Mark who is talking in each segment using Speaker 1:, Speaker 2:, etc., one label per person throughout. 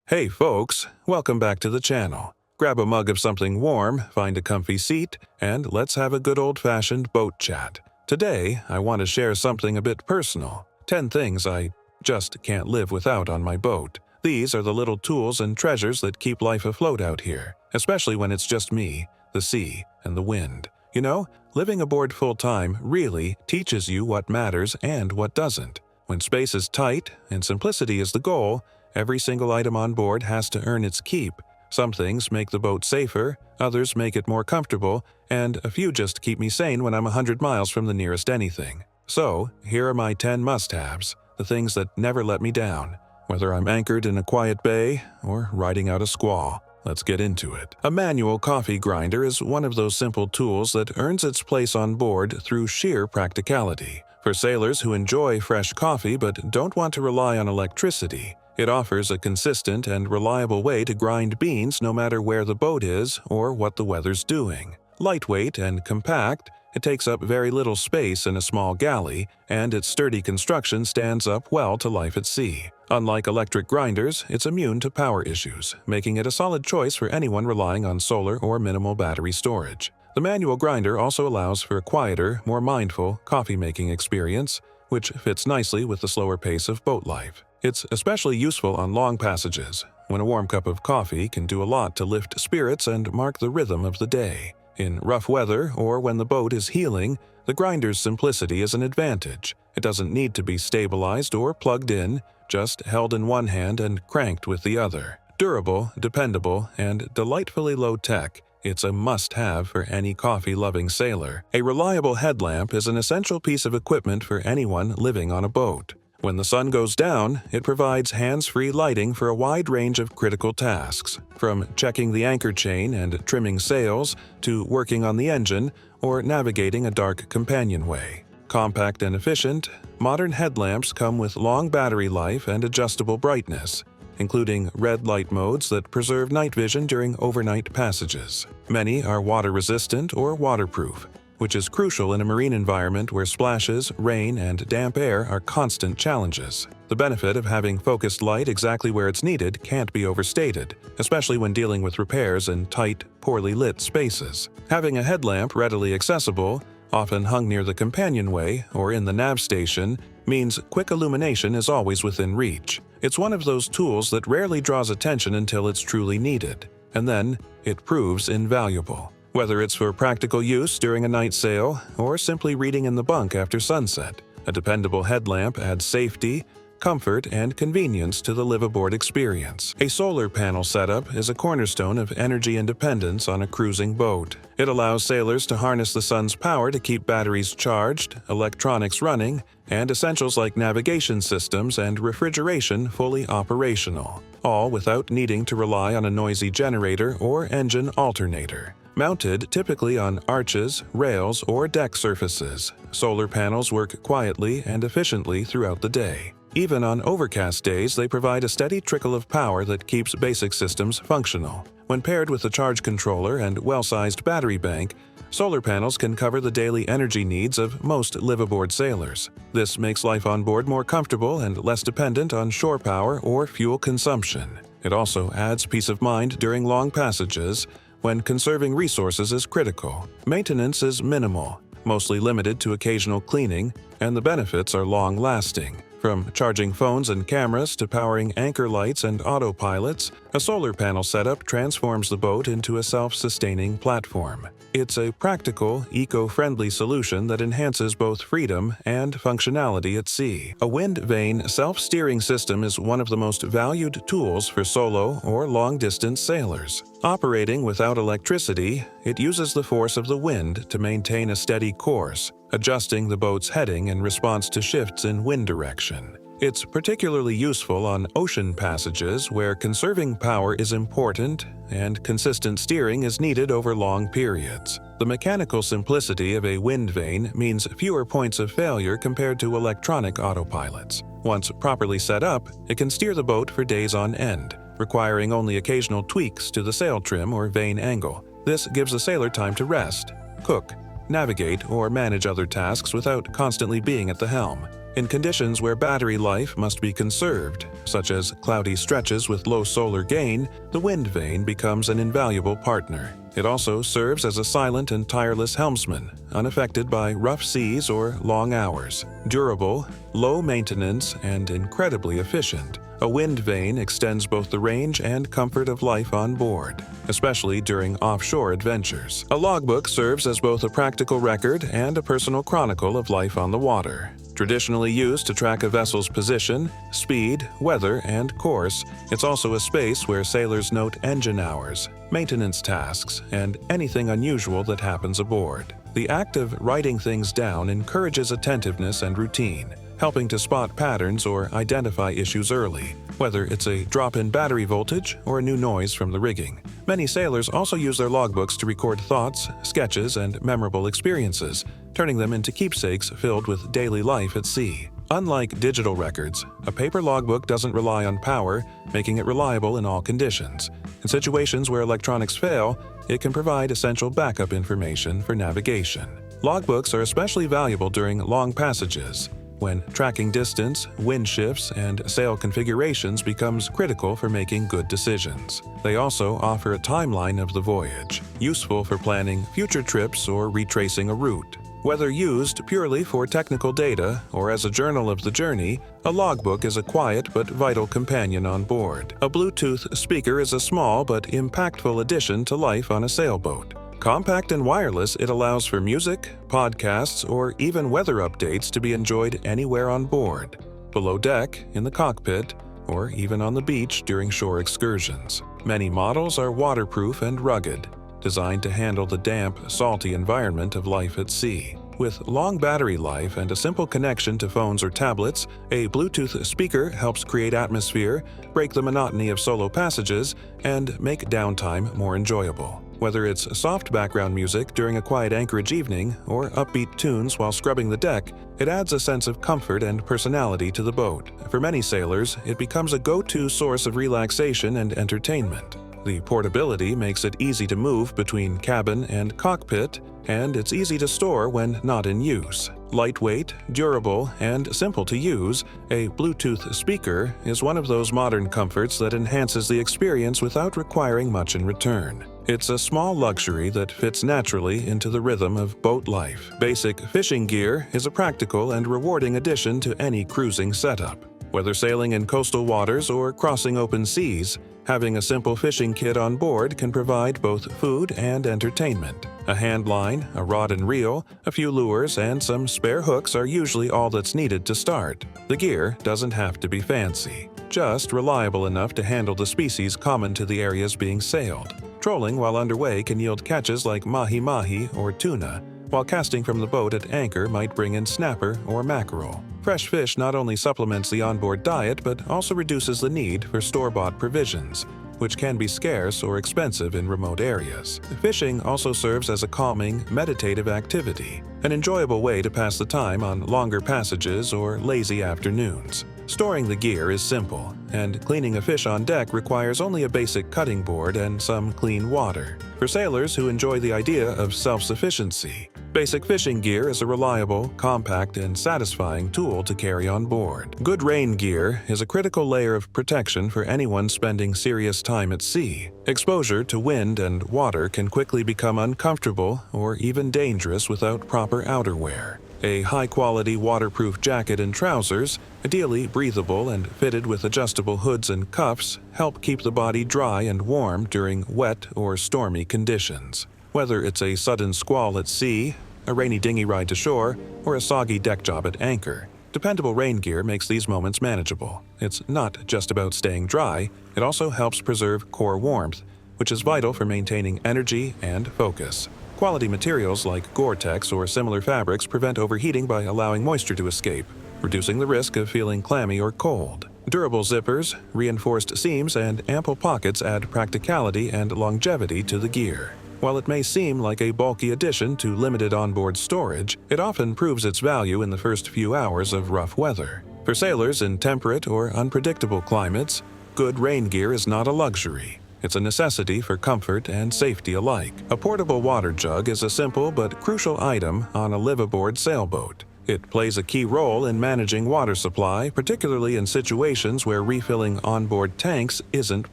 Speaker 1: Hey folks, welcome back to the channel. Grab a mug of something warm, find a comfy seat, and let's have a good old-fashioned boat chat. Today, I want to share something a bit personal. 10 things I just can't live without on my boat. These are the little tools and treasures that keep life afloat out here, especially when it's just me, the sea, and the wind. You know, living aboard full-time really teaches you what matters and what doesn't. When space is tight and simplicity is the goal, every single item on board has to earn its keep. Some things make the boat safer, others make it more comfortable, and a few just keep me sane when I'm 100 miles from the nearest anything. So, here are my 10 must-haves, the things that never let me down, whether I'm anchored in a quiet bay or riding out a squall. Let's get into it. A manual coffee grinder is one of those simple tools that earns its place on board through sheer practicality. For sailors who enjoy fresh coffee but don't want to rely on electricity, it offers a consistent and reliable way to grind beans no matter where the boat is or what the weather's doing. Lightweight and compact, it takes up very little space in a small galley, and its sturdy construction stands up well to life at sea. Unlike electric grinders, it's immune to power issues, making it a solid choice for anyone relying on solar or minimal battery storage. The manual grinder also allows for a quieter, more mindful coffee-making experience, which fits nicely with the slower pace of boat life. It's especially useful on long passages, when a warm cup of coffee can do a lot to lift spirits and mark the rhythm of the day. In rough weather or when the boat is heeling, the grinder's simplicity is an advantage. It doesn't need to be stabilized or plugged in, just held in one hand and cranked with the other. Durable, dependable, and delightfully low-tech, it's a must-have for any coffee-loving sailor. A reliable headlamp is an essential piece of equipment for anyone living on a boat. When the sun goes down, it provides hands-free lighting for a wide range of critical tasks, from checking the anchor chain and trimming sails to working on the engine or navigating a dark companionway. Compact and efficient, modern headlamps come with long battery life and adjustable brightness, including red light modes that preserve night vision during overnight passages. Many are water-resistant or waterproof, which is crucial in a marine environment where splashes, rain, and damp air are constant challenges. The benefit of having focused light exactly where it's needed can't be overstated, especially when dealing with repairs in tight, poorly lit spaces. Having a headlamp readily accessible, often hung near the companionway or in the nav station, means quick illumination is always within reach. It's one of those tools that rarely draws attention until it's truly needed, and then it proves invaluable. Whether it's for practical use during a night sail or simply reading in the bunk after sunset, a dependable headlamp adds safety, comfort, and convenience to the live-aboard experience. A solar panel setup is a cornerstone of energy independence on a cruising boat. It allows sailors to harness the sun's power to keep batteries charged, electronics running, and essentials like navigation systems and refrigeration fully operational, all without needing to rely on a noisy generator or engine alternator. Mounted typically on arches, rails, or deck surfaces, solar panels work quietly and efficiently throughout the day. Even on overcast days, they provide a steady trickle of power that keeps basic systems functional. When paired with a charge controller and well-sized battery bank, solar panels can cover the daily energy needs of most live-aboard sailors. This makes life on board more comfortable and less dependent on shore power or fuel consumption. It also adds peace of mind during long passages, when conserving resources is critical. Maintenance is minimal, mostly limited to occasional cleaning, and the benefits are long-lasting. From charging phones and cameras to powering anchor lights and autopilots, a solar panel setup transforms the boat into a self-sustaining platform. It's a practical, eco-friendly solution that enhances both freedom and functionality at sea. A wind vane self-steering system is one of the most valued tools for solo or long-distance sailors. Operating without electricity, it uses the force of the wind to maintain a steady course, adjusting the boat's heading in response to shifts in wind direction. It's particularly useful on ocean passages where conserving power is important and consistent steering is needed over long periods. The mechanical simplicity of a wind vane means fewer points of failure compared to electronic autopilots. Once properly set up, it can steer the boat for days on end, requiring only occasional tweaks to the sail trim or vane angle. This gives the sailor time to rest, cook, navigate, or manage other tasks without constantly being at the helm. In conditions where battery life must be conserved, such as cloudy stretches with low solar gain, the wind vane becomes an invaluable partner. It also serves as a silent and tireless helmsman, unaffected by rough seas or long hours. Durable, low maintenance, and incredibly efficient, a wind vane extends both the range and comfort of life on board, especially during offshore adventures. A logbook serves as both a practical record and a personal chronicle of life on the water. Traditionally used to track a vessel's position, speed, weather, and course, it's also a space where sailors note engine hours, maintenance tasks, and anything unusual that happens aboard. The act of writing things down encourages attentiveness and routine, helping to spot patterns or identify issues early, whether it's a drop in battery voltage or a new noise from the rigging. Many sailors also use their logbooks to record thoughts, sketches, and memorable experiences, turning them into keepsakes filled with daily life at sea. Unlike digital records, a paper logbook doesn't rely on power, making it reliable in all conditions. In situations where electronics fail, it can provide essential backup information for navigation. Logbooks are especially valuable during long passages, when tracking distance, wind shifts, and sail configurations becomes critical for making good decisions. They also offer a timeline of the voyage, useful for planning future trips or retracing a route. Whether used purely for technical data or as a journal of the journey, a logbook is a quiet but vital companion on board. A Bluetooth speaker is a small but impactful addition to life on a sailboat. Compact and wireless, it allows for music, podcasts, or even weather updates to be enjoyed anywhere on board, below deck, in the cockpit, or even on the beach during shore excursions. Many models are waterproof and rugged, designed to handle the damp, salty environment of life at sea. With long battery life and a simple connection to phones or tablets, a Bluetooth speaker helps create atmosphere, break the monotony of solo passages, and make downtime more enjoyable. Whether it's soft background music during a quiet anchorage evening or upbeat tunes while scrubbing the deck, it adds a sense of comfort and personality to the boat. For many sailors, it becomes a go-to source of relaxation and entertainment. The portability makes it easy to move between cabin and cockpit, and it's easy to store when not in use. Lightweight, durable, and simple to use, a Bluetooth speaker is one of those modern comforts that enhances the experience without requiring much in return. It's a small luxury that fits naturally into the rhythm of boat life. Basic fishing gear is a practical and rewarding addition to any cruising setup. Whether sailing in coastal waters or crossing open seas, having a simple fishing kit on board can provide both food and entertainment. A hand line, a rod and reel, a few lures, and some spare hooks are usually all that's needed to start. The gear doesn't have to be fancy, just reliable enough to handle the species common to the areas being sailed. Trolling while underway can yield catches like mahi-mahi or tuna, while casting from the boat at anchor might bring in snapper or mackerel. Fresh fish not only supplements the onboard diet but also reduces the need for store-bought provisions, which can be scarce or expensive in remote areas. Fishing also serves as a calming, meditative activity, an enjoyable way to pass the time on longer passages or lazy afternoons. Storing the gear is simple, and cleaning a fish on deck requires only a basic cutting board and some clean water. For sailors who enjoy the idea of self-sufficiency, basic fishing gear is a reliable, compact, and satisfying tool to carry on board. Good rain gear is a critical layer of protection for anyone spending serious time at sea. Exposure to wind and water can quickly become uncomfortable or even dangerous without proper outerwear. A high-quality waterproof jacket and trousers, ideally breathable and fitted with adjustable hoods and cuffs, help keep the body dry and warm during wet or stormy conditions. Whether it's a sudden squall at sea, a rainy dinghy ride to shore, or a soggy deck job at anchor, dependable rain gear makes these moments manageable. It's not just about staying dry, it also helps preserve core warmth, which is vital for maintaining energy and focus. Quality materials like Gore-Tex or similar fabrics prevent overheating by allowing moisture to escape, reducing the risk of feeling clammy or cold. Durable zippers, reinforced seams, and ample pockets add practicality and longevity to the gear. While it may seem like a bulky addition to limited onboard storage, it often proves its value in the first few hours of rough weather. For sailors in temperate or unpredictable climates, good rain gear is not a luxury. It's a necessity for comfort and safety alike. A portable water jug is a simple but crucial item on a live-aboard sailboat. It plays a key role in managing water supply, particularly in situations where refilling onboard tanks isn't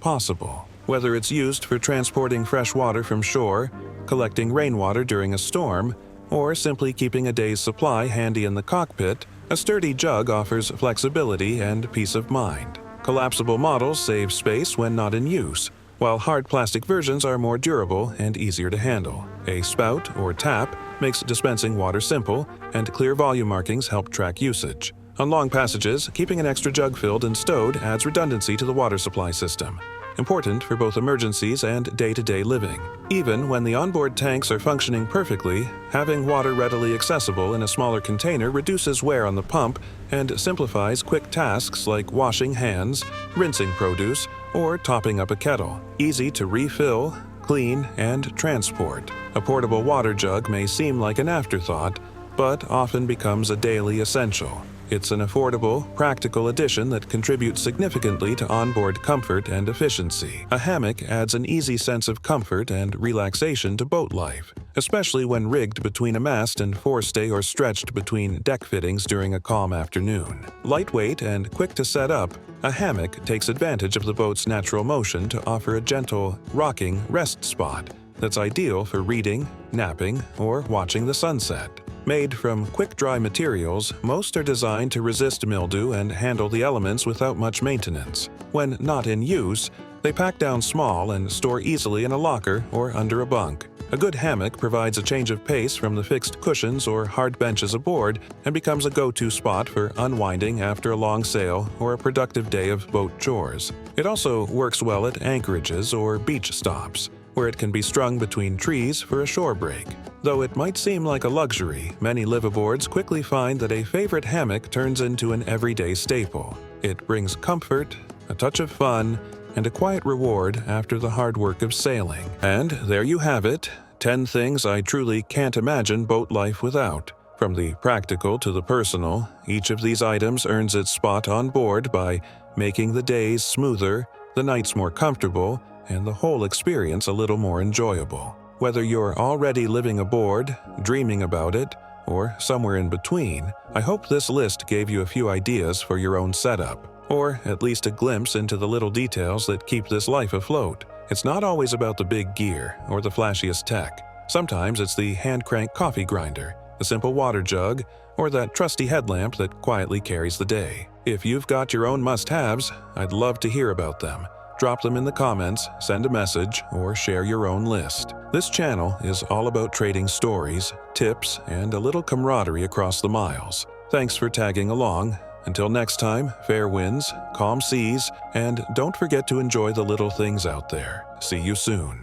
Speaker 1: possible. Whether it's used for transporting fresh water from shore, collecting rainwater during a storm, or simply keeping a day's supply handy in the cockpit, a sturdy jug offers flexibility and peace of mind. Collapsible models save space when not in use, while hard plastic versions are more durable and easier to handle. A spout or tap makes dispensing water simple, and clear volume markings help track usage. On long passages, keeping an extra jug filled and stowed adds redundancy to the water supply system, important for both emergencies and day-to-day living. Even when the onboard tanks are functioning perfectly, having water readily accessible in a smaller container reduces wear on the pump and simplifies quick tasks like washing hands, rinsing produce, or topping up a kettle. Easy to refill, clean, and transport. A portable water jug may seem like an afterthought, but often becomes a daily essential. It's an affordable, practical addition that contributes significantly to onboard comfort and efficiency. A hammock adds an easy sense of comfort and relaxation to boat life, especially when rigged between a mast and forestay or stretched between deck fittings during a calm afternoon. Lightweight and quick to set up, a hammock takes advantage of the boat's natural motion to offer a gentle, rocking rest spot that's ideal for reading, napping, or watching the sunset. Made from quick-dry materials, most are designed to resist mildew and handle the elements without much maintenance. When not in use, they pack down small and store easily in a locker or under a bunk. A good hammock provides a change of pace from the fixed cushions or hard benches aboard and becomes a go-to spot for unwinding after a long sail or a productive day of boat chores. It also works well at anchorages or beach stops, where it can be strung between trees for a shore break. Though it might seem like a luxury, many liveaboards quickly find that a favorite hammock turns into an everyday staple. It brings comfort, a touch of fun, and a quiet reward after the hard work of sailing. And there you have it, 10 things I truly can't imagine boat life without. From the practical to the personal, each of these items earns its spot on board by making the days smoother, the nights more comfortable, and the whole experience a little more enjoyable. Whether you're already living aboard, dreaming about it, or somewhere in between, I hope this list gave you a few ideas for your own setup, or at least a glimpse into the little details that keep this life afloat. It's not always about the big gear or the flashiest tech. Sometimes it's the hand-crank coffee grinder, the simple water jug, or that trusty headlamp that quietly carries the day. If you've got your own must-haves, I'd love to hear about them. Drop them in the comments, send a message, or share your own list. This channel is all about trading stories, tips, and a little camaraderie across the miles. Thanks for tagging along. Until next time, fair winds, calm seas, and don't forget to enjoy the little things out there. See you soon.